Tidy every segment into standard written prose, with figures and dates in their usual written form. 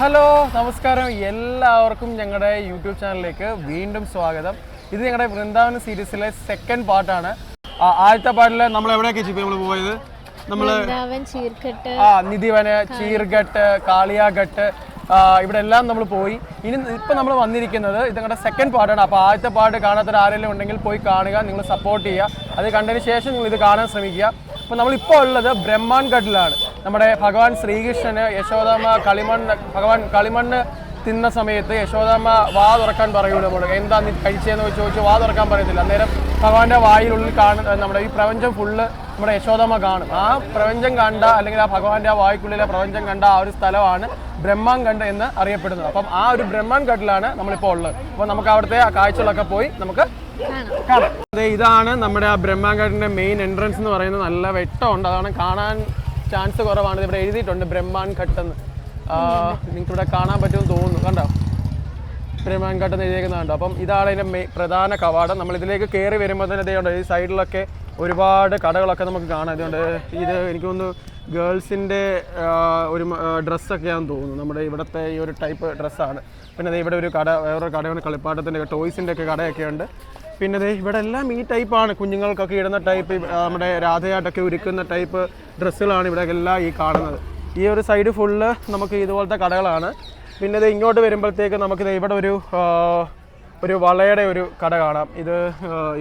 Hello നമസ്കാരം എല്ലാവർക്കും ഞങ്ങളുടെ യൂട്യൂബ് ചാനലിലേക്ക് വീണ്ടും സ്വാഗതം. ഇത് ഞങ്ങളുടെ വൃന്ദാവന സീരീസിലെ സെക്കൻഡ് പാർട്ടാണ്. ആദ്യത്തെ പാർട്ടിൽ നമ്മൾ എവിടെയൊക്കെ നമ്മൾ പോയത്? നമ്മള് നിധിവന്, ചീർഘട്ട്, കാളിയാഘട്ട്, ഇവിടെ എല്ലാം നമ്മൾ പോയി. ഇപ്പം നമ്മൾ വന്നിരിക്കുന്നത് ഇത് ഞങ്ങളുടെ സെക്കൻഡ് പാർട്ടാണ്. അപ്പോൾ ആദ്യത്തെ പാർട്ട് കാണാത്ത ആരെങ്കിലും ഉണ്ടെങ്കിൽ പോയി കാണുക, നിങ്ങൾ സപ്പോർട്ട് ചെയ്യുക. അത് കണ്ടതിന് ശേഷം നിങ്ങൾ ഇത് കാണാൻ ശ്രമിക്കുക. അപ്പോൾ നമ്മളിപ്പോൾ ഉള്ളത് ബ്രഹ്മാൻഘട്ടിലാണ്. നമ്മുടെ ഭഗവാൻ ശ്രീകൃഷ്ണന് യശോദാമ്മ ഭഗവാൻ കളിമണ്ണ് തിന്ന സമയത്ത് യശോദാമ്മ വാ തുറക്കാൻ പറയൂല. നമ്മൾ എന്താ നീ കഴിച്ചതെന്ന് ചോദിച്ചു വാ തുറക്കാൻ പറയത്തില്ല. അന്നേരം ഭഗവാന്റെ വായിലുള്ളിൽ നമ്മുടെ ഈ പ്രപഞ്ചം ഫുള്ള് നമ്മുടെ യശോദാമ്മ കാണും. ആ പ്രപഞ്ചം കണ്ട അല്ലെങ്കിൽ ആ ഭഗവാന്റെ ആ വായ്ക്കുള്ളിലെ പ്രപഞ്ചം കണ്ട ആ ഒരു സ്ഥലമാണ് ബ്രഹ്മാൻഘട്ട് എന്ന് അറിയപ്പെടുന്നത്. അപ്പം ആ ഒരു ബ്രഹ്മാൻഘട്ടിലാണ് നമ്മളിപ്പോൾ ഉള്ളത്. അപ്പോൾ നമുക്ക് അവിടുത്തെ ആ കാഴ്ചകളൊക്കെ പോയി നമുക്ക് കാണാം. അതെ, ഇതാണ് നമ്മുടെ ആ ബ്രഹ്മാൻഘട്ടിന്റെ മെയിൻ എൻട്രൻസ് എന്ന് പറയുന്നത്. നല്ല വെട്ടമുണ്ട്, അതാണ് കാണാൻ ചാൻസ് കുറവാണ്. ഇവിടെ എഴുതിയിട്ടുണ്ട് ബ്രഹ്മാൻഘട്ട് എന്ന്. നിങ്ങൾക്ക് ഇവിടെ കാണാൻ പറ്റുമെന്ന് തോന്നുന്നു. കണ്ടോ, ബ്രഹ്മാൻഘട്ട് എന്ന് എഴുതിയേക്കുന്നുണ്ടോ? അപ്പം ഇതാണ് ഇതിൻ്റെ പ്രധാന കവാടം. നമ്മൾ ഇതിലേക്ക് കയറി വരുമ്പോൾ തന്നെ ഇതേയുണ്ട്, ഈ സൈഡിലൊക്കെ ഒരുപാട് കടകളൊക്കെ നമുക്ക് കാണാം. അതുകൊണ്ട് ഇത് എനിക്ക് തോന്നുന്നു ഗേൾസിൻ്റെ ഒരു ഡ്രസ്സൊക്കെയാണെന്ന് തോന്നുന്നു. നമ്മുടെ ഇവിടുത്തെ ഈ ഒരു ടൈപ്പ് ഡ്രസ്സാണ്. പിന്നെ ഇവിടെ ഒരു കട, വേറൊരു കടയാണ് കളിപ്പാട്ടത്തിൻ്റെ ടോയ്സിൻ്റെ ഒക്കെ കടയൊക്കെ ഉണ്ട്. പിന്നെ ഇവിടെ എല്ലാം ഈ ടൈപ്പാണ്, കുഞ്ഞുങ്ങൾക്കൊക്കെ ഇടുന്ന ടൈപ്പ്, നമ്മുടെ രാധയായിട്ടൊക്കെ ഒരുക്കുന്ന ടൈപ്പ് ഡ്രസ്സുകളാണ് ഇവിടെ എല്ലാം ഈ കാണുന്നത്. ഈ ഒരു സൈഡ് ഫുള്ള് നമുക്ക് ഇതുപോലത്തെ കടകളാണ്. പിന്നെ ഇത് ഇങ്ങോട്ട് വരുമ്പോഴത്തേക്ക് നമുക്കിത് ഇവിടെ ഒരു വളയുടെ ഒരു കട കാണാം. ഇത്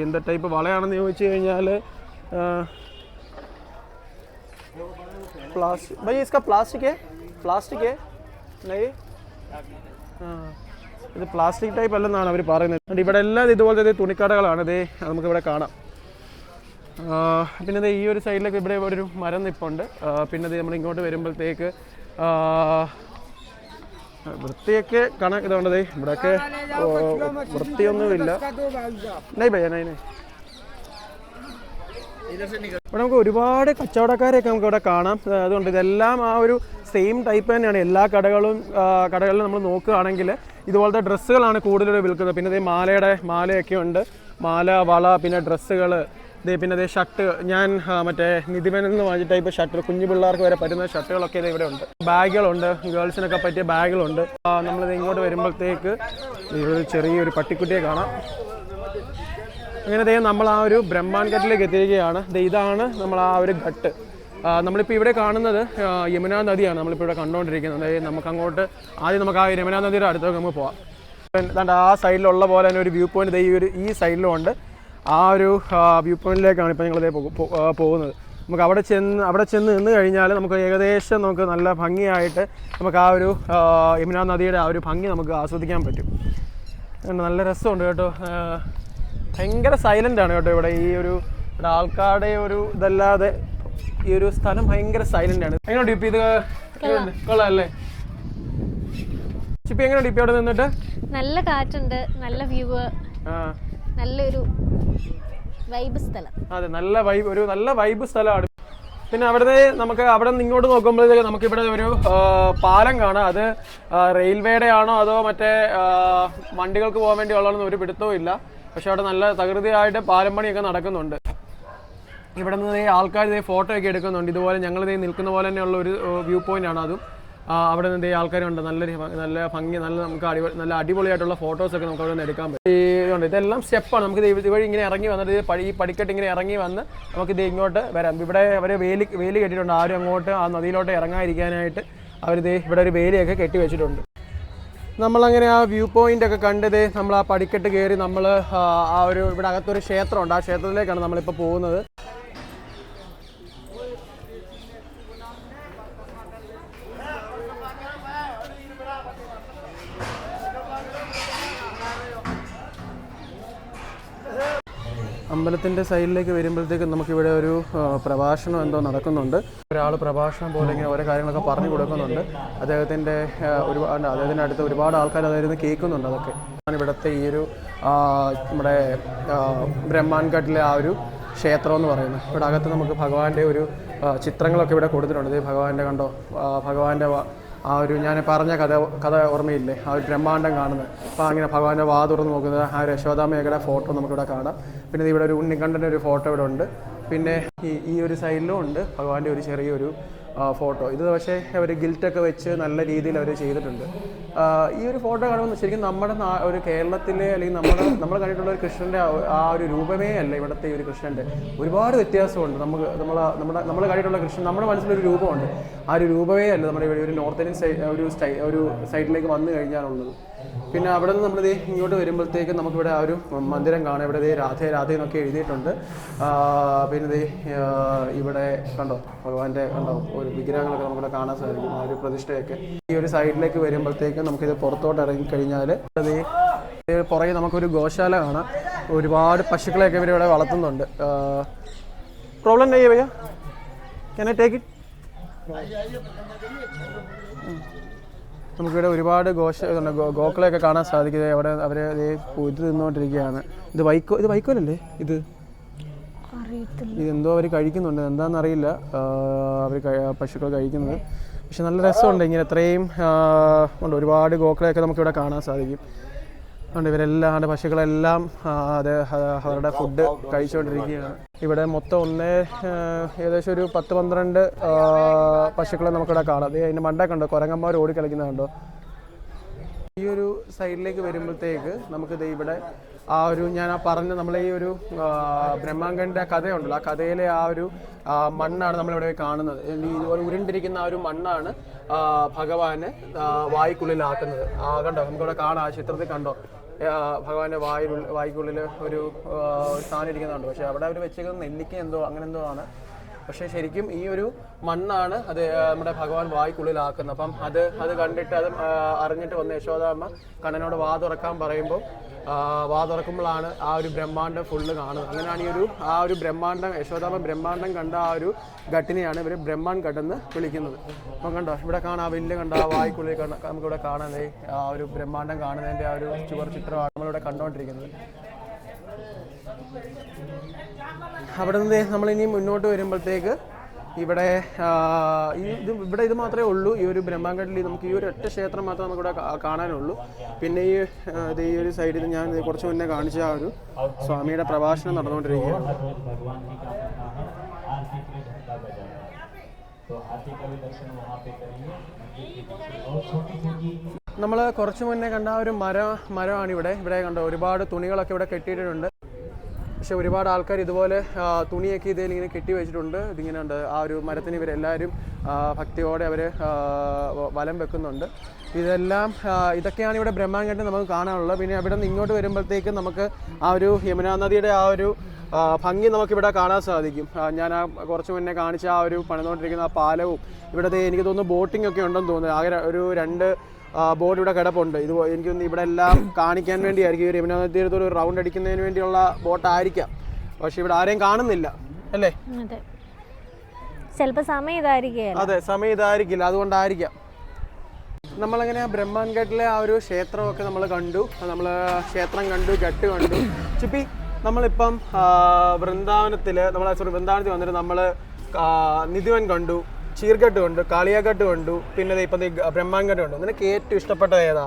എന്ത് ടൈപ്പ് വളയാണെന്ന് ചോദിച്ചു കഴിഞ്ഞാൽ പ്ലാസ്റ്റിക് ഇത് പ്ലാസ്റ്റിക് ടൈപ്പ് അല്ലെന്നാണ് അവർ പറയുന്നത്. ഇവിടെ എല്ലാം ഇതുപോലത്തെ തുണിക്കടകളാണ്. ഇതേ നമുക്കിവിടെ കാണാം. പിന്നെ ഈ ഒരു സൈഡിലേക്ക് ഇവിടെ ഒരു മരം നിപ്പുണ്ട്. പിന്നെ നമ്മൾ ഇങ്ങോട്ട് വരുമ്പോഴത്തേക്ക് വൃത്തിയൊക്കെ ഇതുകൊണ്ടത് ഇവിടെയൊക്കെ വൃത്തിയൊന്നുമില്ല. ഇവിടെ നമുക്ക് ഒരുപാട് കച്ചവടക്കാരെയൊക്കെ നമുക്ക് ഇവിടെ കാണാം. അതുകൊണ്ട് ഇതെല്ലാം ആ ഒരു സെയിം ടൈപ്പ് തന്നെയാണ്. എല്ലാ കടകളിലും നമ്മൾ നോക്കുകയാണെങ്കിൽ ഇതുപോലത്തെ ഡ്രസ്സുകളാണ് കൂടുതലും വിൽക്കുന്നത്. പിന്നെ മാലയൊക്കെ ഉണ്ട്, മാല, വള, പിന്നെ ഡ്രസ്സുകൾ, പിന്നെ ഷർട്ട്. ഞാൻ മറ്റേ നിധിവനെന്ന് വാങ്ങിച്ച ടൈപ്പ് ഷർട്ട്, കുഞ്ഞു പിള്ളേർക്ക് വരെ പറ്റുന്ന ഷർട്ടുകളൊക്കെ ഇവിടെ ഉണ്ട്. ബാഗുകളുണ്ട്, ഗേൾസിനൊക്കെ പറ്റിയ ബാഗുകളുണ്ട്. നമ്മളിത് ഇങ്ങോട്ട് വരുമ്പോഴത്തേക്ക് ചെറിയൊരു പട്ടിക്കുട്ടിയെ കാണാം. അങ്ങനെ നമ്മൾ ആ ഒരു ബ്രഹ്മാൻഘട്ടിലേക്ക് എത്തിയിരിക്കുകയാണ്. ഇതാണ് നമ്മൾ ആ ഒരു ഘട്ട്. നമ്മളിപ്പോൾ ഇവിടെ കാണുന്നത് യമുനാ നദിയാണ് നമ്മളിപ്പോൾ ഇവിടെ കണ്ടുകൊണ്ടിരിക്കുന്നത്. നമുക്ക് ആ യമുനാ നദിയുടെ അടുത്തൊക്കെ നമുക്ക് പോവാം. അതാണ്ട് ആ സൈഡിലുള്ള പോലെ തന്നെ ഒരു വ്യൂ പോയിന്റ് ഈ സൈഡിലും ഉണ്ട്. ആ ഒരു വ്യൂ പോയിന്റിലേക്കാണ് ഇപ്പോൾ ഞങ്ങളിതേ പോകുന്നത്. നമുക്ക് അവിടെ ചെന്ന് നിന്ന് കഴിഞ്ഞാൽ നമുക്ക് ഏകദേശം നമുക്ക് നല്ല ഭംഗിയായിട്ട് നമുക്ക് ആ ഒരു യമുനാ നദിയുടെ ആ ഒരു ഭംഗി നമുക്ക് ആസ്വദിക്കാൻ പറ്റും. നല്ല രസമുണ്ട് കേട്ടോ. ഭയങ്കര സൈലൻ്റ് ആണ് കേട്ടോ ഇവിടെ. ഇവിടെ ആൾക്കാരുടെ ഒരു ഇതല്ലാതെ ഈ ഒരു സ്ഥലം ഭയങ്കര സൈലൻ്റ് ആണ്. എങ്ങനെയുണ്ട് ഇപ്പം? ഇത് കൊള്ളാമല്ലേ? ഇപ്പം എങ്ങനെയുണ്ട് ഇപ്പം അവിടെ നിന്നിട്ട്? നല്ല കാറ്റുണ്ട്, നല്ല വ്യൂ, നല്ലൊരു വൈബ് സ്ഥലം. അതെ, നല്ല വൈബ് സ്ഥലമാണ്. പിന്നെ അവിടെ നിന്ന് ഇങ്ങോട്ട് നോക്കുമ്പോഴത്തേക്ക് നമുക്കിവിടെ ഒരു പാലം കാണാം. അത് റെയിൽവേയുടെ ആണോ അതോ മറ്റേ വണ്ടികൾക്ക് പോകാൻ വേണ്ടി ഉള്ളതെന്ന് ഒരു പിടുത്തവും ഇല്ല. പക്ഷെ അവിടെ നല്ല തകൃതിയായിട്ട് പാലം പണിയൊക്കെ നടക്കുന്നുണ്ട്. ഇവിടെ നിന്ന് ആൾക്കാർ ഫോട്ടോ ഒക്കെ എടുക്കുന്നുണ്ട്. ഇതുപോലെ ഞങ്ങൾ നിൽക്കുന്ന പോലെ തന്നെയുള്ള ഒരു വ്യൂ പോയിന്റ് ആണ് അതും. അവിടെ നിന്ന് ആൾക്കാരുണ്ട്. നല്ല ഭംഗി, നമുക്ക് നല്ല അടിപൊളിയായിട്ടുള്ള ഫോട്ടോസൊക്കെ നമുക്ക് അവിടെ നിന്ന് എടുക്കാൻ പറ്റും. ഇതെല്ലാം സ്റ്റെപ്പാണ്. നമുക്ക് ഇതുവഴി ഇങ്ങനെ ഇറങ്ങി വന്നിട്ട് ഈ പടിക്കെട്ട് ഇങ്ങനെ ഇറങ്ങി വന്ന് നമുക്കിത് ഇങ്ങോട്ട് വരാം. ഇവിടെ അവർ വേലി കെട്ടിയിട്ടുണ്ട്. ആരും അങ്ങോട്ട് ആ നദിയിലോട്ട് ഇറങ്ങാതിരിക്കാനായിട്ട് ഇവിടെ ഒരു വേലിയൊക്കെ കെട്ടി വെച്ചിട്ടുണ്ട്. നമ്മളങ്ങനെ ആ വ്യൂ പോയിന്റ് ഒക്കെ കണ്ടത് നമ്മൾ ആ പടിക്കെട്ട് കയറി നമ്മൾ ഇവിടെ അകത്തൊരു ക്ഷേത്രമുണ്ട്. ആ ക്ഷേത്രത്തിലേക്കാണ് നമ്മളിപ്പോൾ പോകുന്നത്. അമ്പലത്തിൻ്റെ സൈഡിലേക്ക് വരുമ്പോഴത്തേക്കും നമുക്കിവിടെ ഒരു പ്രഭാഷണം എന്തോ നടക്കുന്നുണ്ട്. ഒരാൾ പ്രഭാഷണം പോലെ ഇങ്ങനെ ഓരോ കാര്യങ്ങളൊക്കെ പറഞ്ഞു കൊടുക്കുന്നുണ്ട്. അദ്ദേഹത്തിൻ്റെ അടുത്ത് ഒരുപാട് ആൾക്കാർ അതായിരുന്നു കേൾക്കുന്നുണ്ട്. അതൊക്കെ ഇവിടുത്തെ ഈ ഒരു നമ്മുടെ ബ്രഹ്മാൻഘട്ടിലെ ആ ഒരു ക്ഷേത്രം എന്ന് പറയുന്നത്. ഇവിടെ അകത്ത് നമുക്ക് ഭഗവാന്റെ ഒരു ചിത്രങ്ങളൊക്കെ ഇവിടെ കൊടുത്തിട്ടുണ്ട്. ഭഗവാന്റെ കണ്ടോ, ഭഗവാന്റെ ആ ഒരു ഞാൻ പറഞ്ഞ കഥ ഓർമ്മയില്ലേ, ആ ഒരു ബ്രഹ്മാണ്ടം കാണുന്നത്. അപ്പോൾ അങ്ങനെ ഭഗവാന്റെ വാ തുറന്ന് നോക്കുന്നത് ആ ഒരു യശോദാമ്മയുടെ ഫോട്ടോ നമുക്കിവിടെ കാണാം. പിന്നെ ഇവിടെ ഒരു ഉണ്ണിക്കണ്ണൻ്റെ ഒരു ഫോട്ടോ ഇവിടെ ഉണ്ട്. പിന്നെ ഈ ഒരു സൈഡിലും ഉണ്ട് ഭഗവാന്റെ ഒരു ചെറിയൊരു ഫോട്ടോ. ഇത് പക്ഷേ അവർ ഗിൽറ്റൊക്കെ വെച്ച് നല്ല രീതിയിൽ അവർ ചെയ്തിട്ടുണ്ട്. ഈ ഒരു ഫോട്ടോ കാണുമ്പോൾ ശരിക്കും നമ്മുടെ ഒരു കേരളത്തിലെ അല്ലെങ്കിൽ നമ്മൾ കണ്ടിട്ടുള്ള ഒരു കൃഷ്ണൻ്റെ ആ ഒരു രൂപമേ അല്ല ഇവിടുത്തെ ഒരു കൃഷ്ണൻ്റെ. ഒരുപാട് വ്യത്യാസമുണ്ട്. നമ്മൾ കണ്ടിട്ടുള്ള കൃഷ്ണൻ നമ്മുടെ മനസ്സിലൊരു രൂപമുണ്ട്. ആ ഒരു രൂപമേ അല്ല നമ്മുടെ ഇവിടെ ഒരു നോർത്ത് ഇന്ത്യൻ ഒരു സൈഡിലേക്ക് വന്നു കഴിഞ്ഞാലുള്ളത്. പിന്നെ അവിടെ നിന്ന് നമ്മൾ ഇങ്ങോട്ട് വരുമ്പോഴത്തേക്കും നമുക്കിവിടെ ആ ഒരു മന്ദിരം കാണാം. ഇവിടെ രാധേ എന്നൊക്കെ എഴുതിയിട്ടുണ്ട്. പിന്നെ ഇവിടെ കണ്ടോ ഭഗവാന്റെ കണ്ടോ ഒരു വിഗ്രഹങ്ങളൊക്കെ നമുക്കിവിടെ കാണാൻ സാധിക്കും. ആ ഒരു പ്രതിഷ്ഠയൊക്കെ ഈ ഒരു സൈഡിലേക്ക് വരുമ്പോഴത്തേക്കും നമുക്കിത് പുറത്തോട്ട് ഇറങ്ങിക്കഴിഞ്ഞാൽ പുറകെ നമുക്കൊരു ഗോശാല കാണാം. ഒരുപാട് പശുക്കളെയൊക്കെ ഇവരിവിടെ വളർത്തുന്നുണ്ട്. പ്രോബ്ലം नहीं है भैया, कैन आई टेक इट? നമുക്കിവിടെ ഒരുപാട് ഗോക്കളെയൊക്കെ കാണാൻ സാധിക്കുന്നത്. അവിടെ അവർ ഇത് തിന്നുകൊണ്ടിരിക്കുകയാണ്. ഇത് വൈക്കോലല്ലേ? ഇതെന്തോ അവർ കഴിക്കുന്നുണ്ട്, എന്താണെന്നറിയില്ല. അവർ പശുക്കൾ കഴിക്കുന്നത്. പക്ഷെ നല്ല രസമുണ്ട്. ഇങ്ങനെ ഇത്രയും ഉണ്ട്. ഒരുപാട് ഗോക്കളെയൊക്കെ നമുക്കിവിടെ കാണാൻ സാധിക്കും. അതുകൊണ്ട് ഇവരെല്ലാം പശുക്കളെല്ലാം അവരുടെ ഫുഡ് കഴിച്ചുകൊണ്ടിരിക്കുകയാണ്. ഇവിടെ മൊത്തം ഏകദേശം ഒരു 10-12 പശുക്കളെ നമുക്കിവിടെ കാണാം. അതിൻ്റെ മണ്ട കണ്ടോ കുരങ്ങന്മാർ ഓടിക്കളിക്കുന്നത് കണ്ടോ. ഈ ഒരു സൈഡിലേക്ക് വരുമ്പോഴത്തേക്ക് നമുക്കിത് ഇവിടെ ആ ഒരു ഞാൻ പറഞ്ഞ നമ്മളെ ഈ ഒരു ബ്രഹ്മാങ്കൻ്റെ കഥയുണ്ടല്ലോ, ആ കഥയിലെ ആ ഒരു മണ്ണാണ് നമ്മളിവിടെ കാണുന്നത്. ഇതുപോലെ ഉരുണ്ടിരിക്കുന്ന ആ ഒരു മണ്ണാണ് ഭഗവാന് വായ്ക്കുള്ളിലാക്കുന്നത്. കണ്ടോ നമുക്കിവിടെ കാണാം. ആ ചിത്രത്തിൽ കണ്ടോ ഭഗവാന്റെ വായ്ക്കുള്ളിൽ ഒരു സ്ഥാനം ഇരിക്കുന്നുണ്ട്. പക്ഷെ അവിടെ അവർ വെച്ചേക്കുന്നത് നെല്ലിക്ക അങ്ങനെ എന്തോ ആണ്. പക്ഷേ ശരിക്കും ഈ ഒരു മണ്ണാണ് അത് നമ്മുടെ ഭഗവാൻ വായ്ക്കുള്ളിലാക്കുന്നത്. അപ്പം അത് കണ്ടിട്ട് അത് അറിഞ്ഞിട്ട് വന്ന് യശോദാമ്മ കണ്ണനോട് വാ തുറക്കാൻ പറയുമ്പോൾ വാ തുറക്കുമ്പോഴാണ് ആ ഒരു ബ്രഹ്മാണ്ടം ഫുള്ള് കാണുന്നത്. അങ്ങനെയാണ് ആ ഒരു ബ്രഹ്മാണ്ടം യശോദാമ്മ ബ്രഹ്മാണ്ടം കണ്ട ആ ഒരു ഘട്ടിനെയാണ് ഇവർ ബ്രഹ്മാണ്ട് ഘട്ടെന്ന് വിളിക്കുന്നത്. അപ്പം കണ്ടോ ഇവിടെ കാണാം, ആ വലിയ കണ്ട ആ വായ്ക്കുള്ളിൽ നമുക്കിവിടെ കാണാൻ ആ ഒരു ബ്രഹ്മാണ്ടം കാണുന്നതിൻ്റെ ആ ഒരു ചിത്രമാണ് നമ്മളിവിടെ കണ്ടുകൊണ്ടിരിക്കുന്നത്. അവിടെ നിന്ന് നമ്മളിനി മുന്നോട്ട് വരുമ്പോഴത്തേക്ക് ഇവിടെ ഇത് മാത്രമേ ഉള്ളൂ. ഈ ഒരു ബ്രഹ്മാങ്കട്ടിൽ നമുക്ക് ഈ ഒരു ഒറ്റ ക്ഷേത്രം മാത്രമേ നമുക്കിവിടെ കാണാനുള്ളൂ. പിന്നെ ഈ ഒരു സൈഡിൽ ഞാൻ കുറച്ച് മുന്നേ കാണിച്ച ആ ഒരു സ്വാമിയുടെ പ്രഭാഷണം നടന്നുകൊണ്ടിരിക്കുകയാണ്. നമ്മൾ കുറച്ച് മുന്നേ കണ്ട ആ ഒരു മരമാണ് ഇവിടെ കണ്ടോ. ഒരുപാട് തുണികളൊക്കെ ഇവിടെ കെട്ടിയിട്ടുണ്ട്. പക്ഷെ ഒരുപാട് ആൾക്കാർ ഇതുപോലെ തുണിയൊക്കെ ഇതിലിങ്ങനെ കെട്ടി വെച്ചിട്ടുണ്ട്. ഇതിങ്ങനെ ഉണ്ട്. ആ ഒരു മരത്തിന് ഇവരെല്ലാവരും ഭക്തിയോടെ അവർ വലം വെക്കുന്നുണ്ട്. ഇതൊക്കെയാണ് ഇവിടെ ബ്രഹ്മാങ്കട്ടം നമുക്ക് കാണാനുള്ളത്. പിന്നെ അവിടെ നിന്ന് ഇങ്ങോട്ട് വരുമ്പോഴത്തേക്കും നമുക്ക് ആ ഒരു യമുനാ നദിയുടെ ആ ഒരു ഭംഗി നമുക്കിവിടെ കാണാൻ സാധിക്കും. ഞാൻ കുറച്ച് മുന്നേ കാണിച്ച ആ ഒരു പണിതുകൊണ്ടിരിക്കുന്ന ആ പാലവും ഇവിടെ എനിക്ക് തോന്നുന്നു ബോട്ടിംഗ് ഒക്കെ ഉണ്ടെന്ന് തോന്നുന്നു. ആകെ ഒരു 2 ബോട്ട് ഇവിടെ കിടപ്പുണ്ട്. എനിക്ക് തോന്നുന്നു ഇവിടെ എല്ലാം കാണിക്കാൻ വേണ്ടിയായിരിക്കും. ഈ യമുനാ നദി തീരത്ത് ഒരു റൗണ്ട് അടിക്കുന്നതിന് വേണ്ടിയുള്ള ബോട്ടായിരിക്കാം. പക്ഷെ ഇവിടെ ആരെയും കാണുന്നില്ല അല്ലേ? ചിലപ്പോൾ സമയം ഇതായിരിക്കും. അതെ, സമയം ഇതായിരിക്കില്ല, അതുകൊണ്ടായിരിക്കാം. നമ്മളങ്ങനെ ബ്രഹ്മാൻഘട്ടിലെ ആ ഒരു ക്ഷേത്രമൊക്കെ നമ്മൾ കണ്ടു. ക്ഷേത്രം കണ്ടു, ഘട്ട് കണ്ടു. ചിപ്പി നമ്മളിപ്പം വൃന്ദാവനത്തിൽ വന്നിട്ട് നമ്മൾ നിധിവൻ കണ്ടു, ചീർഘട്ട് കണ്ടു, കാളിയാഘട്ട് കണ്ടു, പിന്നെ ഇപ്പം ബ്രഹ്മാൻഘട്ട് കണ്ടു. നിനക്ക് ഏറ്റവും ഇഷ്ടപ്പെട്ടത് ഏതാ?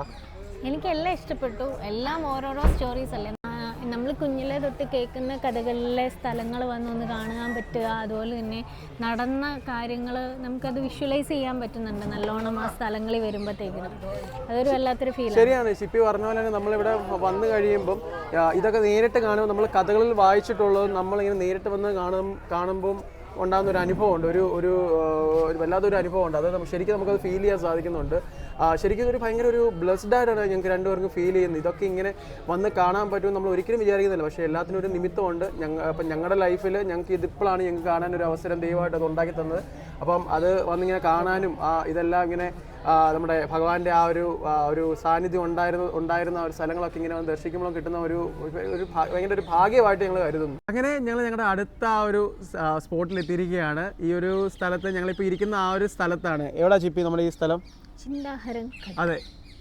എനിക്ക് എല്ലാം ഇഷ്ടപ്പെട്ടു. എല്ലാം ഓരോരോ സ്റ്റോറീസ് അല്ലേ. നമ്മൾ കുഞ്ഞിലെ തൊട്ട് കേൾക്കുന്ന കഥകളിലെ സ്ഥലങ്ങൾ വന്നൊന്ന് കാണാൻ പറ്റുക. അതുപോലെ തന്നെ നടന്ന കാര്യങ്ങൾ നമുക്കത് വിഷ്വലൈസ് ചെയ്യാൻ പറ്റുന്നുണ്ട് നല്ലോണം ആ സ്ഥലങ്ങളിൽ വരുമ്പോഴത്തേക്കിനും. അതൊരു വല്ലാത്തൊരു ഫീൽ. ശരിയാണ് ചിപ്പി പറഞ്ഞ പോലെ തന്നെ നമ്മളിവിടെ വന്നു കഴിയുമ്പം ഇതൊക്കെ നേരിട്ട് കാണുമ്പോൾ നമ്മൾ കഥകളിൽ വായിച്ചിട്ടുള്ളത് നമ്മളിങ്ങനെ നേരിട്ട് വന്ന് കാണുമ്പം ഉണ്ടാകുന്ന ഒരു അനുഭവമുണ്ട്. ഒരു വല്ലാത്തൊരു അനുഭവമുണ്ട്. അത് ശരിക്കും നമുക്കത് ഫീൽ ചെയ്യാൻ സാധിക്കുന്നുണ്ട്. ശരിക്കും ഇതൊരു ഭയങ്കര ഒരു ബ്ലെസ്ഡ് ആയിട്ടാണ് ഞങ്ങൾക്ക് രണ്ടുപേർക്കും ഫീൽ ചെയ്യുന്നത്. ഇതൊക്കെ ഇങ്ങനെ വന്ന് കാണാൻ പറ്റും നമ്മൾ ഒരിക്കലും വിചാരിക്കുന്നില്ല. പക്ഷേ എല്ലാത്തിനും ഒരു നിമിത്തമുണ്ട്. അപ്പം ഞങ്ങളുടെ ലൈഫിൽ ഞങ്ങൾക്ക് ഇതിപ്പോഴാണ് ഞങ്ങൾക്ക് കാണാനൊരു അവസരം ദൈവമായിട്ട് അത് ഉണ്ടാക്കി തന്നത്. അപ്പം അത് വന്നിങ്ങനെ കാണാനും ഇതെല്ലാം ഇങ്ങനെ നമ്മുടെ ഭഗവാന്റെ ആ ഒരു സാന്നിധ്യം ഉണ്ടായിരുന്ന ഒരു സ്ഥലങ്ങളൊക്കെ ഇങ്ങനെ വന്ന് ദർശിക്കുമ്പോൾ കിട്ടുന്ന ഒരു ഭയങ്കര ഒരു ഭാഗ്യമായിട്ട് ഞങ്ങൾ കരുതുന്നു. അങ്ങനെ ഞങ്ങളുടെ അടുത്ത ആ ഒരു സ്പോട്ടിൽ എത്തിയിരിക്കുകയാണ്. ഈ ഒരു സ്ഥലത്ത് ഞങ്ങളിപ്പോൾ ഇരിക്കുന്ന ആ ഒരു സ്ഥലത്താണ്. എവിടെയാ ചിപ്പി നമ്മുടെ ഈ സ്ഥലം? അതെ,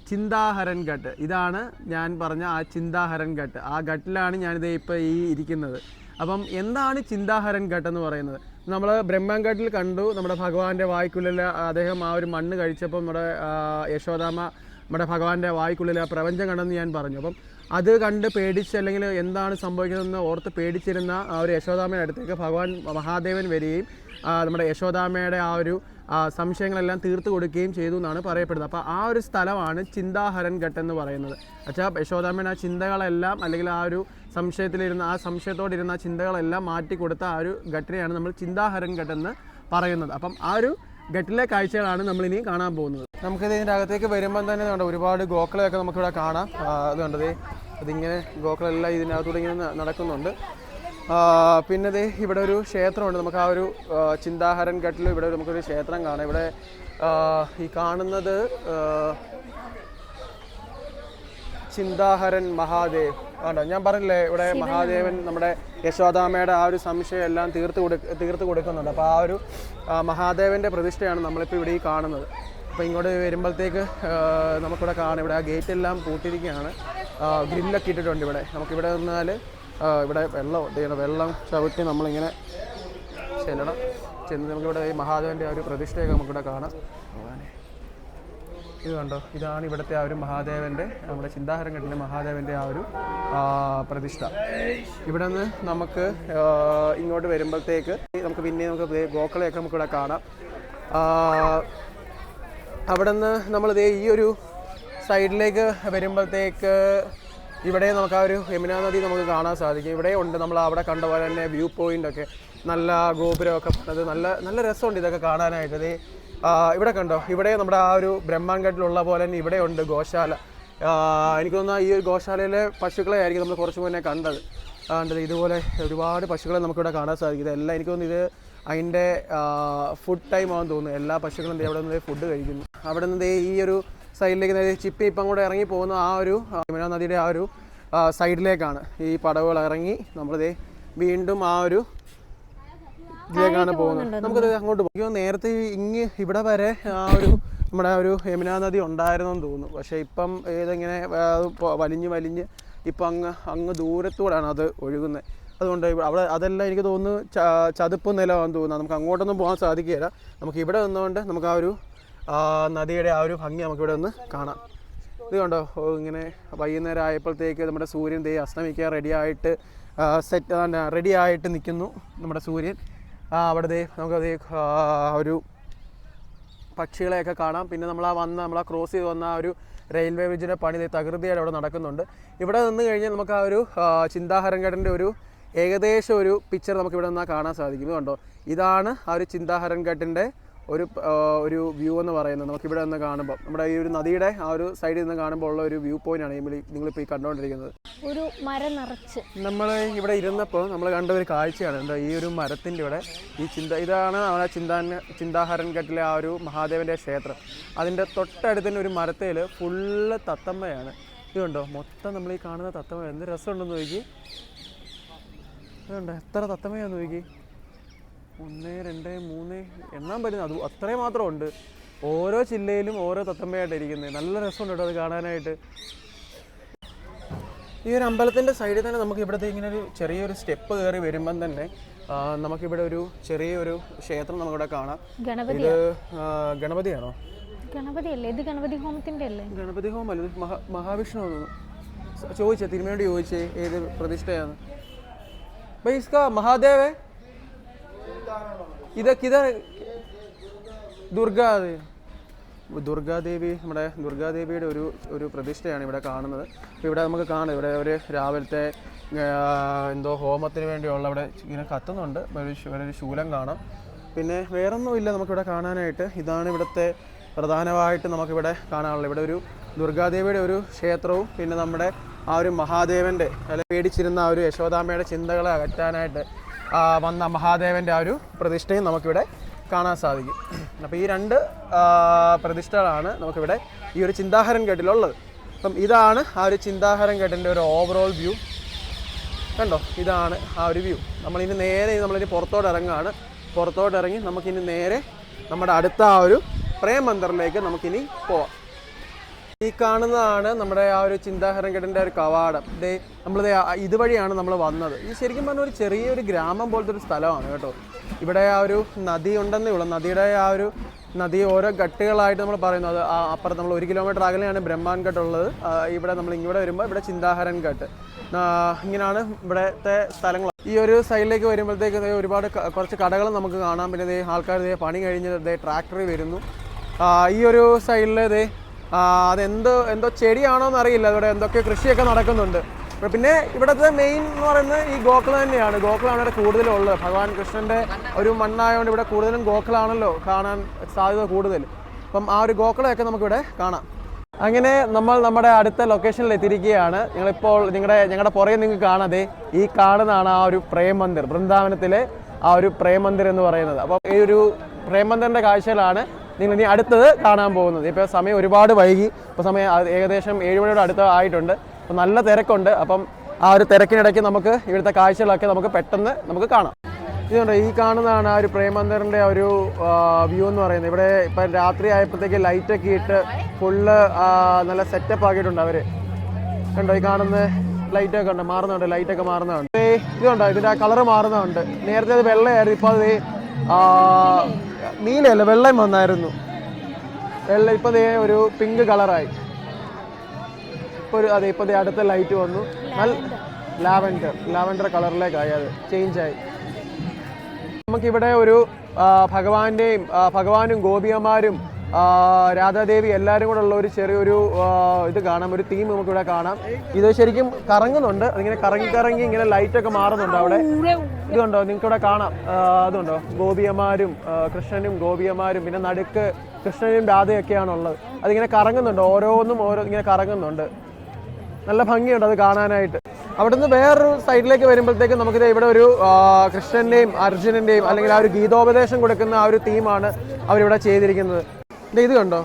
ചിന്താഹരൻ ഘട്ട്. ഇതാണ് ഞാൻ പറഞ്ഞ ആ ചിന്താഹരൻ ഘട്ട്. ആ ഘട്ടിലാണ് ഞാനിത് ഇപ്പോൾ ഇരിക്കുന്നത്. അപ്പം എന്താണ് ചിന്താഹരൻ ഘട്ട് എന്ന് പറയുന്നത്? നമ്മൾ ബ്രഹ്മാഘട്ടിൽ കണ്ടു നമ്മുടെ ഭഗവാന്റെ വായ്ക്കുള്ളിൽ അദ്ദേഹം ആ ഒരു മണ്ണ് കഴിച്ചപ്പോൾ നമ്മുടെ യശോദാമ്മ നമ്മുടെ ഭഗവാന്റെ വായ്ക്കുള്ളിൽ ആ പ്രപഞ്ചം കണ്ടെന്ന് ഞാൻ പറഞ്ഞു. അപ്പം അത് കണ്ട് പേടിച്ച് അല്ലെങ്കിൽ എന്താണ് സംഭവിക്കുന്നതെന്ന് ഓർത്ത് പേടിച്ചിരുന്ന ആ ഒരു യശോദാമ്മയുടെ അടുത്തേക്ക് ഭഗവാൻ മഹാദേവൻ വരികയും നമ്മുടെ യശോദാമ്മയുടെ ആ ഒരു സംശയങ്ങളെല്ലാം തീർത്തു കൊടുക്കുകയും ചെയ്തു എന്നാണ് പറയപ്പെടുന്നത്. അപ്പോൾ ആ ഒരു സ്ഥലമാണ് ചിന്താഹരൻ ഘട്ട് എന്ന് പറയുന്നത്. വെച്ചാൽ യശോദാമ്മയുടെ ആ ചിന്തകളെല്ലാം അല്ലെങ്കിൽ ആ ഒരു സംശയത്തിലിരുന്ന ആ സംശയത്തോടിരുന്ന ആ ചിന്തകളെല്ലാം മാറ്റിക്കൊടുത്ത ആ ഒരു ഘട്ടിനെയാണ് നമ്മൾ ചിന്താഹരൻ ഘട്ട് എന്ന് പറയുന്നത്. അപ്പം ആ ഒരു ഘട്ടിലെ കാഴ്ചകളാണ് നമ്മളിനി കാണാൻ പോകുന്നത്. നമുക്കിത് ഇതിൻ്റെ അകത്തേക്ക് വരുമ്പം തന്നെ കണ്ടോ ഒരുപാട് ഗോക്കളെയൊക്കെ നമുക്കിവിടെ കാണാം. അത് കണ്ടത് ഇതിങ്ങനെ ഗോക്കളെല്ലാം ഇതിനകത്തൂടെ ഇങ്ങനെ നടക്കുന്നുണ്ട്. പിന്നെ ദേ ഇവിടെ ഒരു ക്ഷേത്രമുണ്ട്. നമുക്ക് ആ ഒരു ചിന്താഹരൻ ഘട്ടിൽ ഇവിടെ നമുക്കൊരു ക്ഷേത്രം കാണാം. ഇവിടെ ഈ കാണുന്നത് ചിന്താഹരൻ മഹാദേവ് ആണോ? ഞാൻ പറഞ്ഞില്ലേ ഇവിടെ മഹാദേവൻ നമ്മുടെ യശോദാമ്മയുടെ ആ ഒരു സംശയം എല്ലാം തീർത്ത് കൊടുക്കുന്നുണ്ട്. അപ്പോൾ ആ ഒരു മഹാദേവൻ്റെ പ്രതിഷ്ഠയാണ് നമ്മളിപ്പോൾ ഇവിടെ ഈ കാണുന്നത്. അപ്പോൾ ഇങ്ങോട്ട് വരുമ്പോഴത്തേക്ക് നമുക്കിവിടെ കാണാം. ഇവിടെ ആ ഗേറ്റെല്ലാം പൂട്ടിയിരിക്കുകയാണ്. ഗ്രില്ലൊക്കെ ഇട്ടിട്ടുണ്ട് ഇവിടെ. നമുക്കിവിടെ നിന്നാൽ ഇവിടെ വെള്ളം ചവിട്ടി നമ്മളിങ്ങനെ ചെന്ന് നമുക്കിവിടെ ഈ മഹാദേവൻ്റെ ആ ഒരു പ്രതിഷ്ഠയൊക്കെ നമുക്കിവിടെ കാണാം. ഇത് കണ്ടോ, ഇതാണ് ഇവിടുത്തെ ആ ഒരു മഹാദേവൻ്റെ നമ്മുടെ ചിന്താഹരൻ ഘട്ടിലെ മഹാദേവൻ്റെ ആ ഒരു പ്രതിഷ്ഠ. ഇവിടെ നിന്ന് നമുക്ക് ഇങ്ങോട്ട് വരുമ്പോഴത്തേക്ക് നമുക്ക് പിന്നെ നമുക്ക് ഗോക്കളെയൊക്കെ നമുക്കിവിടെ കാണാം. അവിടെ നിന്ന് നമ്മളിതേ ഈ ഒരു സൈഡിലേക്ക് വരുമ്പോഴത്തേക്ക് ഇവിടെ നമുക്ക് ആ ഒരു യമുനാ നദി നമുക്ക് കാണാൻ സാധിക്കും. ഇവിടെ ഉണ്ട് നമ്മൾ അവിടെ കണ്ട പോലെ തന്നെ വ്യൂ പോയിൻ്റൊക്കെ നല്ല ഗോപുരമൊക്കെ അത് നല്ല രസമുണ്ട് ഇതൊക്കെ കാണാനായിട്ട്. ഇത് ഇവിടെ കണ്ടോ, ഇവിടെ നമ്മുടെ ആ ഒരു ബ്രഹ്മാൻഘട്ടിലുള്ള പോലെ തന്നെ ഇവിടെ ഉണ്ട് ഗോശാല. എനിക്ക് തോന്നുന്നു ഈ ഒരു ഗോശാലയിലെ പശുക്കളെ ആയിരിക്കും നമ്മൾ കുറച്ച് മുന്നേ കണ്ടത്. ഇതുപോലെ ഒരുപാട് പശുക്കളെ നമുക്കിവിടെ കാണാൻ സാധിക്കും. ഇതെല്ലാം എനിക്ക് തോന്നുന്നു ഇത് അതിൻ്റെ ഫുഡ് ടൈം ആണെന്ന് തോന്നുന്നു. എല്ലാ പശുക്കളും അവിടെ നിന്ന് ഫുഡ് കഴിക്കുന്നു. അവിടെ നിന്ന് ഈ ഒരു സൈഡിലേക്ക് ചിപ്പി ഇപ്പം കൂടെ ഇറങ്ങി പോകുന്ന ആ ഒരു യമുനാ നദിയുടെ ആ ഒരു സൈഡിലേക്കാണ് ഈ പടവുകൾ ഇറങ്ങി നമ്മളിതേ വീണ്ടും ആ ഒരു ഇതിലേക്കാണ് പോകുന്നത്. നമുക്കത് അങ്ങോട്ട് പോകും. നേരത്തെ ഇവിടെ വരെ ആ ഒരു നമ്മുടെ ആ ഒരു യമുനാ നദി ഉണ്ടായിരുന്നെന്ന് തോന്നുന്നു. പക്ഷേ ഇപ്പം ഏതെങ്ങനെ വലിഞ്ഞ് ഇപ്പം അങ്ങ് ദൂരത്തൂടെയാണ് അത് ഒഴുകുന്നത്. അതുകൊണ്ട് അവിടെ അതെല്ലാം എനിക്ക് തോന്നുന്നു ചതുപ്പ് നിലമാണെന്ന് തോന്നുന്നു. നമുക്ക് അങ്ങോട്ടൊന്നും പോകാൻ സാധിക്കുകയില്ല. നമുക്ക് ഇവിടെ നിന്നുകൊണ്ട് നമുക്ക് ആ ഒരു നദിയുടെ ആ ഒരു ഭംഗി നമുക്കിവിടെ നിന്ന് കാണാം. ഇത് കണ്ടോ, ഇങ്ങനെ വൈകുന്നേരം ആയപ്പോഴത്തേക്ക് നമ്മുടെ സൂര്യൻ അസ്തമിക്കാൻ റെഡിയായിട്ട് നിൽക്കുന്നു നമ്മുടെ സൂര്യൻ. അവിടെ നമുക്കത് ഒരു പക്ഷികളെയൊക്കെ കാണാം. പിന്നെ നമ്മളാ ക്രോസ് ചെയ്ത് വന്ന ആ ഒരു റെയിൽവേ ബ്രിഡ്ജിൻ്റെ പണി തകൃതിയായിട്ട് അവിടെ നടക്കുന്നുണ്ട്. ഇവിടെ നിന്ന് കഴിഞ്ഞാൽ നമുക്ക് ആ ഒരു ചിന്താഹരൻ ഘട്ടിൻ്റെ ഒരു ഏകദേശം ഒരു പിക്ചർ നമുക്കിവിടെ നിന്നാൽ കാണാൻ സാധിക്കും. കണ്ടോ, ഇതാണ് ആ ഒരു ചിന്താഹരൻ ഘട്ടിൻ്റെ ഒരു വ്യൂ എന്ന് പറയുന്നത്. നമുക്കിവിടെ നിന്ന് കാണുമ്പോൾ നമ്മുടെ ഈ ഒരു നദിയുടെ ആ ഒരു സൈഡിൽ നിന്ന് കാണുമ്പോൾ ഉള്ള ഒരു വ്യൂ പോയിൻ്റാണ് നിങ്ങളിപ്പോൾ ഈ കണ്ടുകൊണ്ടിരിക്കുന്നത്. ഒരു മരം നിറച്ച് നമ്മൾ ഇവിടെ ഇരുന്നപ്പോൾ നമ്മൾ കണ്ട ഒരു കാഴ്ചയാണ്. എന്താ ഈ ഒരു മരത്തിൻ്റെ ഇവിടെ ഇതാണ് നമ്മുടെ ചിന്താഹരൻ ഘട്ടിലെ ആ ഒരു മഹാദേവൻ്റെ ക്ഷേത്രം. അതിൻ്റെ തൊട്ടടുത്ത് തന്നെ ഒരു മരത്തിൽ ഫുള്ള് തത്തമ്മയാണ്. ഇതുണ്ടോ, മൊത്തം നമ്മൾ ഈ കാണുന്ന തത്തമ്മ എന്ത് രസമുണ്ടെന്ന് നോക്കി. ഇതുണ്ടോ, എത്ര തത്തമ്മയാന്ന് നോക്കി. 1, 2, 3 എണ്ണാൻ പറ്റുന്നത് അത് അത്രയും മാത്രം ഉണ്ട്. ഓരോ ജില്ലയിലും ഓരോ തത്തമ്മയായിട്ട് ഇരിക്കുന്നത്. നല്ല രസമുണ്ട് കേട്ടോ അത് കാണാനായിട്ട്. ഈ ഒരു അമ്പലത്തിൻ്റെ സൈഡിൽ തന്നെ നമുക്ക് ഇവിടുത്തെ ഇങ്ങനെ ഒരു ചെറിയൊരു സ്റ്റെപ്പ് കയറി വരുമ്പം തന്നെ നമുക്കിവിടെ ഒരു ചെറിയൊരു ക്ഷേത്രം നമുക്കിവിടെ കാണാം. ഇത് ഗണപതിയാണോ? ഗണപതിയല്ലേ ഇത്? ഗണപതി ഹോമത്തിൻ്റെ അല്ലേ? ഗണപതി ഹോമല്ല, ഇത് മഹാവിഷ്ണു ചോദിച്ചേ, തിരുമേണ്ടി ചോദിച്ചേ ഏത് പ്രതിഷ്ഠയാണ്. भाई इसका महादेव है, इधर ദുർഗാദേവി നമ്മുടെ ദുർഗാദേവിയുടെ ഒരു പ്രതിഷ്ഠയാണ് ഇവിടെ കാണുന്നത്. അപ്പോൾ ഇവിടെ നമുക്ക് കാണാം, ഇവിടെ ഒരു രാവിലത്തെ എന്തോ ഹോമത്തിന് വേണ്ടിയുള്ള ഇവിടെ ഇങ്ങനെ കത്തുന്നുണ്ട്. ഒരു ശൂലം കാണാം. പിന്നെ വേറൊന്നുമില്ല നമുക്കിവിടെ കാണാനായിട്ട്. ഇതാണ് ഇവിടുത്തെ പ്രധാനമായിട്ട് നമുക്കിവിടെ കാണാനുള്ളത്. ഇവിടെ ഒരു ദുർഗാദേവിയുടെ ഒരു ക്ഷേത്രവും പിന്നെ നമ്മുടെ ആ ഒരു മഹാദേവൻ്റെ പേടിച്ചിരുന്ന ആ ഒരു യശോദാമ്മയുടെ ചിന്തകളെ അകറ്റാനായിട്ട് വന്ന മഹാദേവൻ്റെ ആ ഒരു പ്രതിഷ്ഠയും നമുക്കിവിടെ കാണാൻ സാധിക്കും. അപ്പോൾ ഈ രണ്ട് പ്രതിഷ്ഠകളാണ് നമുക്കിവിടെ ഈ ഒരു ചിന്താഹരൻ ഘട്ടിലുള്ളത്. അപ്പം ഇതാണ് ആ ഒരു ചിന്താഹരൻ ഘട്ടിൻ്റെ ഒരു ഓവറോൾ വ്യൂ. കണ്ടോ, ഇതാണ് ആ ഒരു വ്യൂ. നമ്മളിനി നേരെ പുറത്തോട്ട് ഇറങ്ങുകയാണ്. പുറത്തോട്ട് ഇറങ്ങി നമുക്കിനി നേരെ നമ്മുടെ അടുത്ത ആ ഒരു പ്രേം മന്ദിറിലേക്ക് നമുക്കിനി പോവാം. ഈ കാണുന്നതാണ് നമ്മുടെ ആ ഒരു ചിന്താഹരൻ ഘട്ടിൻ്റെ ഒരു കവാടം. ഇതുവഴിയാണ് നമ്മൾ വന്നത്. ഈ ശരിക്കും പറഞ്ഞാൽ ഒരു ചെറിയൊരു ഗ്രാമം പോലത്തെ ഒരു സ്ഥലമാണ് കേട്ടോ. ഇവിടെ ആ ഒരു നദി ഉണ്ടെന്നേ ഉള്ളൂ. നദിയുടെ ആ ഒരു നദി ഓരോ ഘട്ടുകളായിട്ട് നമ്മൾ പറയുന്നത്. അപ്പുറത്ത് നമ്മൾ 1 കിലോമീറ്റർ അകലെയാണ് ബ്രഹ്മാൻ ഘട്ട് ഉള്ളത്. ഇവിടെ നമ്മൾ ഇങ്ങോട്ട് വരുമ്പോൾ ഇവിടെ ചിന്താഹരൻ ഘട്ട്. ഇങ്ങനെയാണ് ഇവിടുത്തെ സ്ഥലങ്ങൾ. ഈ ഒരു സൈഡിലേക്ക് വരുമ്പോഴത്തേക്ക് ഒരുപാട് കുറച്ച് കടകൾ നമുക്ക് കാണാം. പിന്നെ ആൾക്കാർ പണി കഴിഞ്ഞ് ട്രാക്ടറിൽ വരുന്നു. ഈ ഒരു സൈഡിൽ എന്തോ ചെടിയാണോ എന്നറിയില്ല. ഇവിടെ എന്തൊക്കെ കൃഷിയൊക്കെ നടക്കുന്നുണ്ട്. പിന്നെ ഇവിടുത്തെ മെയിൻ എന്ന് പറയുന്നത് ഈ ഗോകുലം തന്നെയാണ്. ഗോകുലമാണ് ഇവിടെ കൂടുതലും ഉള്ളത്. ഭഗവാൻ കൃഷ്ണൻ്റെ ഒരു മണ്ണായതുകൊണ്ട് ഇവിടെ കൂടുതലും ഗോകുലമാണല്ലോ കാണാൻ സാധ്യത കൂടുതൽ. അപ്പം ആ ഒരു ഗോകുലമൊക്കെ നമുക്കിവിടെ കാണാം. അങ്ങനെ നമ്മൾ നമ്മുടെ അടുത്ത ലൊക്കേഷനിൽ എത്തിയിരിക്കുകയാണ്. ഞങ്ങളിപ്പോൾ ഞങ്ങളുടെ പുറകെ നിങ്ങൾക്ക് കാണാതെ ഈ കാണുന്നതാണ് ആ ഒരു പ്രേം മന്ദിർ, വൃന്ദാവനത്തിലെ ആ ഒരു പ്രേം മന്ദിർ എന്ന് പറയുന്നത്. അപ്പം ഈ ഒരു പ്രേം മന്ദിറിൻ്റെ കാഴ്ചയിലാണ് നിങ്ങൾ ഇനി അടുത്തത് കാണാൻ പോകുന്നത്. ഇപ്പോൾ സമയം ഒരുപാട് വൈകി. ഇപ്പോൾ സമയം ഏകദേശം 7 മണിയോട് അടുത്ത് ആയിട്ടുണ്ട്. അപ്പം നല്ല തിരക്കുണ്ട്. അപ്പം ആ ഒരു തിരക്കിനിടയ്ക്ക് നമുക്ക് ഇവിടുത്തെ കാഴ്ചകളൊക്കെ നമുക്ക് പെട്ടെന്ന് നമുക്ക് കാണാം. ഇതുകൊണ്ട് ഈ കാണുന്നതാണ് ആ ഒരു പ്രേം മന്ദിറിൻ്റെ ഒരു വ്യൂ എന്ന് പറയുന്നത്. ഇവിടെ ഇപ്പം രാത്രി ആയപ്പോഴത്തേക്ക് ലൈറ്റൊക്കെ ഇട്ട് ഫുള്ള് നല്ല സെറ്റപ്പ് ആക്കിയിട്ടുണ്ട് അവർ. കണ്ടോ, ഈ കാണുന്ന ലൈറ്റൊക്കെ ഉണ്ട്, മാറുന്നുണ്ട്, ലൈറ്റൊക്കെ മാറുന്നുണ്ട്. ഇതുണ്ടോ, ഇതിൻ്റെ ആ കളറ് മാറുന്നുണ്ട്. നേരത്തെ അത് വെള്ളയായിരുന്നു, ഇപ്പോൾ അത് നീലയല്ല വെള്ളം വന്നായിരുന്നു. വെള്ള ഇപ്പോൾ ഒരു പിങ്ക് കളറായി. ഇപ്പോൾ അടുത്ത ലൈറ്റ് വന്നു. നല്ല ലാവൻഡർ കളറിലേക്കായി, അത് ചേഞ്ചായി. നമുക്കിവിടെ ഒരു ഭഗവാനും ഗോപികമാരും രാധാദേവി എല്ലാവരും കൂടെ ഉള്ള ഒരു ചെറിയൊരു ഇത് കാണാം, ഒരു തീം നമുക്കിവിടെ കാണാം. ഇത് ശരിക്കും കറങ്ങുന്നുണ്ട്. അതിങ്ങനെ കറങ്ങി ഇങ്ങനെ ലൈറ്റൊക്കെ മാറുന്നുണ്ട് അവിടെ. ഇതുണ്ടോ, നിങ്ങൾക്കിവിടെ കാണാം. അതുണ്ടോ, ഗോപികമാരും കൃഷ്ണനും ഗോപികമാരും, പിന്നെ നടുക്ക് കൃഷ്ണനും രാധയൊക്കെയാണുള്ളത്. അതിങ്ങനെ കറങ്ങുന്നുണ്ട്, ഓരോന്നും ഇങ്ങനെ കറങ്ങുന്നുണ്ട്. നല്ല ഭംഗിയുണ്ട് അത് കാണാനായിട്ട്. അവിടെ നിന്ന് വേറൊരു സൈഡിലേക്ക് വരുമ്പോഴത്തേക്കും നമുക്കിത് ഇവിടെ ഒരു കൃഷ്ണൻ്റെയും അർജുനൻ്റെയും അല്ലെങ്കിൽ ആ ഒരു ഗീതോപദേശം കൊടുക്കുന്ന ആ ഒരു തീമാണ് അവരിവിടെ ചെയ്തിരിക്കുന്നത്. ഇത് കണ്ടോ,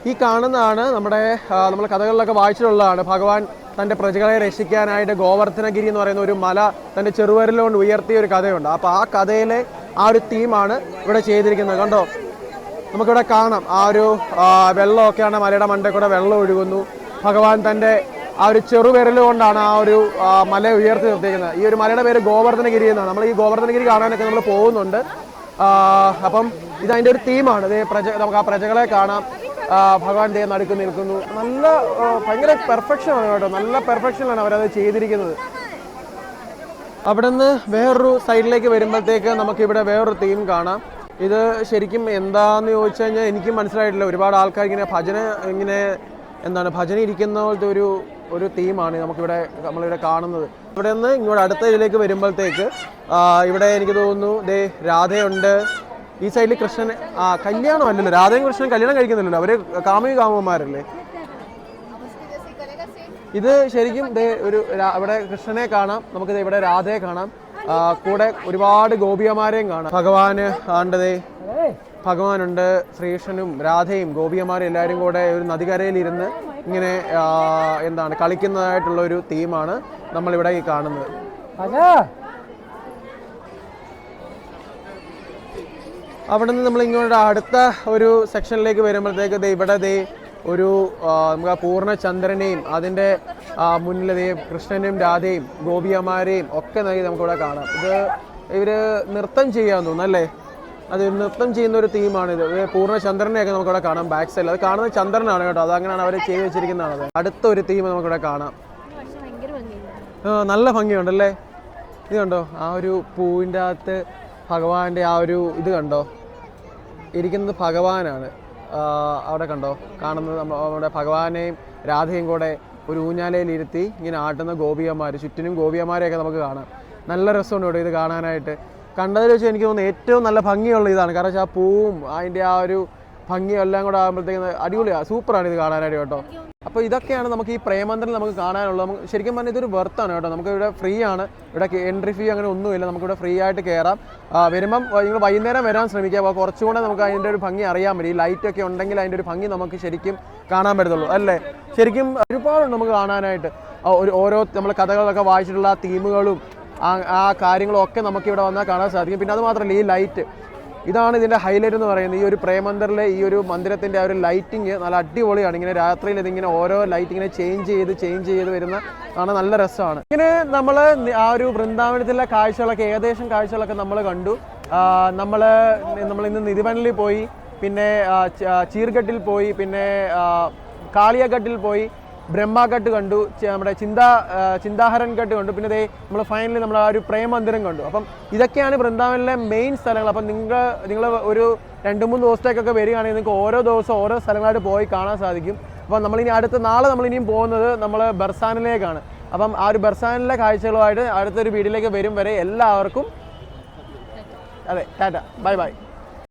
ഈ കാണുന്നതാണ് നമ്മൾ കഥകളിലൊക്കെ വായിച്ചിട്ടുള്ളതാണ്. ഭഗവാൻ തൻ്റെ പ്രജകളെ രക്ഷിക്കാനായിട്ട് ഗോവർദ്ധനഗിരി എന്ന് പറയുന്ന ഒരു മല തൻ്റെ ചെറുവിരലുകൊണ്ട് ഉയർത്തിയ ഒരു കഥയുണ്ട്. അപ്പോൾ ആ കഥയിലെ ആ ഒരു തീമാണ് ഇവിടെ ചെയ്തിരിക്കുന്നത്. കണ്ടോ, നമുക്കിവിടെ കാണാം ആ ഒരു വെള്ളമൊക്കെയാണ്, മലയുടെ മണ്ടയിൽ കൂടെ വെള്ളം ഒഴുകുന്നു. ഭഗവാൻ തൻ്റെ ആ ഒരു ചെറുവിരൽ കൊണ്ടാണ് ആ ഒരു മല ഉയർത്തി നിർത്തിയിരിക്കുന്നത്. ഈ ഒരു മലയുടെ പേര് ഗോവർദ്ധനഗിരി എന്നാണ്. നമ്മൾ ഈ ഗോവർദ്ധനഗിരി കാണാനൊക്കെ നമ്മൾ പോകുന്നുണ്ട്. അപ്പം ഇതിൻ്റെ ഒരു തീമാണ്. നമുക്ക് ആ പ്രജകളെ കാണാം. ഭഗവാൻ നടുക്ക് നിൽക്കുന്നു. നല്ല ഭയങ്കര പെർഫെക്ഷനാണ് കേട്ടോ, നല്ല പെർഫെക്ഷനിലാണ് അവരത് ചെയ്തിരിക്കുന്നത്. അവിടെ നിന്ന് വേറൊരു സൈഡിലേക്ക് വരുമ്പോഴത്തേക്ക് നമുക്കിവിടെ വേറൊരു തീം കാണാം. ഇത് ശരിക്കും എന്താന്ന് ചോദിച്ചു കഴിഞ്ഞാൽ എനിക്കും മനസ്സിലായിട്ടില്ല. ഒരുപാട് ആൾക്കാർ ഭജന ഇരിക്കുന്ന പോലത്തെ ഒരു തീമാണ് നമ്മളിവിടെ കാണുന്നത്. ഇവിടെ നിന്ന് ഇങ്ങോട്ട് അടുത്ത ഇതിലേക്ക് വരുമ്പോഴത്തേക്ക് ഇവിടെ എനിക്ക് തോന്നുന്നു രാധയുണ്ട്. ഈ സൈഡിൽ കൃഷ്ണൻ കല്യാണം അല്ലല്ലോ, രാധയും കൃഷ്ണൻ കല്യാണം കഴിക്കുന്നില്ലല്ലോ, അവര് കാമുകന്മാരല്ലേ. ഇത് ശരിക്കും ഇവിടെ കൃഷ്ണനെ കാണാം, നമുക്കിത് ഇവിടെ രാധയെ കാണാം, കൂടെ ഒരുപാട് ഗോപികമാരെയും കാണാം. ഭഗവാനുണ്ട്, ശ്രീകൃഷ്ണനും രാധയും ഗോപികമാരും എല്ലാവരും കൂടെ ഒരു നദികരയിലിരുന്ന് ഇങ്ങനെ കളിക്കുന്നതായിട്ടുള്ള ഒരു തീമാണ് നമ്മളിവിടെ ഈ കാണുന്നത്. അവിടെ നിന്ന് നമ്മൾ ഇങ്ങോട്ട് അടുത്ത ഒരു സെക്ഷനിലേക്ക് വരുമ്പോഴത്തേക്ക് ഇവിടെ ഒരു നമുക്ക് പൂർണ്ണചന്ദ്രനെയും അതിൻ്റെ മുന്നിൽ കൃഷ്ണനും രാധയും ഗോപികമാരെയും ഒക്കെ നമുക്കിവിടെ കാണാം. ഇവര് നൃത്തം ചെയ്യാൻ തോന്നുന്നു അല്ലേ, അത് നൃത്തം ചെയ്യുന്ന ഒരു തീമാണിത്. പൂർണ്ണചന്ദ്രനെയൊക്കെ നമുക്കിവിടെ കാണാം ബാക്ക് സൈഡിൽ. അത് കാണുന്നത് ചന്ദ്രനാണ് കേട്ടോ, അതങ്ങനെയാണ് അവർ ചെയ്ത് വെച്ചിരിക്കുന്നതാണ്. അടുത്തൊരു തീം നമുക്കിവിടെ കാണാം. നല്ല ഭംഗിയുണ്ടല്ലേ. ഇത് കണ്ടോ, ആ ഒരു പൂവിൻ്റെ അകത്ത് ഭഗവാന്റെ ആ ഒരു ഇത് കണ്ടോ, ഇരിക്കുന്നത് ഭഗവാനാണ്. അവിടെ കണ്ടോ കാണുന്നത് നമ്മുടെ ഭഗവാനെയും രാധയും കൂടെ ഒരു ഊഞ്ഞാലയിലിരുത്തി ഇങ്ങനെ ആട്ടുന്ന ഗോപികമാർ, ചുറ്റിനും ഗോപികമാരെയൊക്കെ നമുക്ക് കാണാം. നല്ല രസമുണ്ട് കേട്ടോ ഇത് കാണാനായിട്ട്. കണ്ടതിൽ വെച്ച് എനിക്ക് തോന്നുന്നു ഏറ്റവും നല്ല ഭംഗിയുള്ള ഇതാണ്. കാരണം ആ പൂവും അതിൻ്റെ ആ ഒരു ഭംഗിയും എല്ലാം കൂടെ ആകുമ്പോഴത്തേക്കും അടിപൊളിയാണ്, സൂപ്പറാണ് ഇത് കാണാനായിട്ട് കേട്ടോ. അപ്പോൾ ഇതൊക്കെയാണ് നമുക്ക് ഈ പ്രേം മന്ദിറിൽ നമുക്ക് കാണാനുള്ളത്. ശരിക്കും പറഞ്ഞാൽ ഇതൊരു വെർത്താണ് കേട്ടോ. നമുക്ക് ഇവിടെ ഫ്രീ ആണ്, ഇവിടെ എൻട്രി ഫീ അങ്ങനെ ഒന്നുമില്ല, നമുക്കിവിടെ ഫ്രീ ആയിട്ട് കയറാം. വരുമ്പം നിങ്ങൾ വൈകുന്നേരം വരാൻ ശ്രമിക്കുക, അപ്പോൾ കുറച്ചുകൂടെ നമുക്ക് അതിൻ്റെ ഒരു ഭംഗി അറിയാൻ പറ്റും. ഈ ലൈറ്റൊക്കെ ഉണ്ടെങ്കിൽ അതിൻ്റെ ഒരു ഭംഗി നമുക്ക് ശരിക്കും കാണാൻ പറ്റത്തുള്ളൂ അല്ലേ. ശരിക്കും ഒരുപാടുണ്ട് നമുക്ക് കാണാനായിട്ട്. ഓരോ നമ്മൾ കഥകളൊക്കെ വായിച്ചിട്ടുള്ള ആ തീമുകളും ആ കാര്യങ്ങളും ഒക്കെ നമുക്കിവിടെ വന്നാൽ കാണാൻ സാധിക്കും. പിന്നെ അത് മാത്രമല്ല, ഈ ലൈറ്റ്, ഇതാണ് ഇതിൻ്റെ ഹൈലൈറ്റ് എന്ന് പറയുന്നത്. ഈ ഒരു പ്രേം മന്ദിറിലെ ഈ ഒരു മന്ദിരത്തിൻ്റെ ആ ഒരു ലൈറ്റിങ് നല്ല അടിപൊളിയാണ്. ഇങ്ങനെ രാത്രിയിൽ ഇതിങ്ങനെ ഓരോ ലൈറ്റ് ഇങ്ങനെ ചേഞ്ച് ചെയ്ത് വരുന്ന നല്ല രസമാണ്. ഇങ്ങനെ നമ്മൾ ആ ഒരു വൃന്ദാവനത്തിലെ കാഴ്ചകളൊക്കെ ഏകദേശം കാഴ്ചകളൊക്കെ നമ്മൾ കണ്ടു. നമ്മൾ ഇന്ന് നിധിവനിൽ പോയി, പിന്നെ ചീർഘട്ടിൽ പോയി, പിന്നെ കാളിയഘട്ടിൽ പോയി, ബ്രഹ്മഘട്ട് കണ്ടു, നമ്മുടെ ചിന്താഹരൻ ഘട്ട് കണ്ടു, പിന്നെ നമ്മൾ ഫൈനലി നമ്മൾ ആ ഒരു പ്രേമമന്ദിരം കണ്ടു. അപ്പം ഇതൊക്കെയാണ് വൃന്ദാവനിലെ മെയിൻ സ്ഥലങ്ങൾ. അപ്പം നിങ്ങൾ ഒരു 2-3 ദിവസത്തേക്കൊക്കെ വരികയാണെങ്കിൽ നിങ്ങൾക്ക് ഓരോ ദിവസം ഓരോ സ്ഥലങ്ങളായിട്ട് പോയി കാണാൻ സാധിക്കും. അപ്പം നാളെ നമ്മളിനിയും പോകുന്നത് നമ്മൾ ബർസാനിലേക്കാണ്. അപ്പം ആ ഒരു ബർസാനിലെ കാഴ്ചകളുമായിട്ട് അടുത്തൊരു വീഡിയോയിലേക്ക് വരും വരെ എല്ലാവർക്കും അതെ ടാറ്റ, ബൈ ബൈ.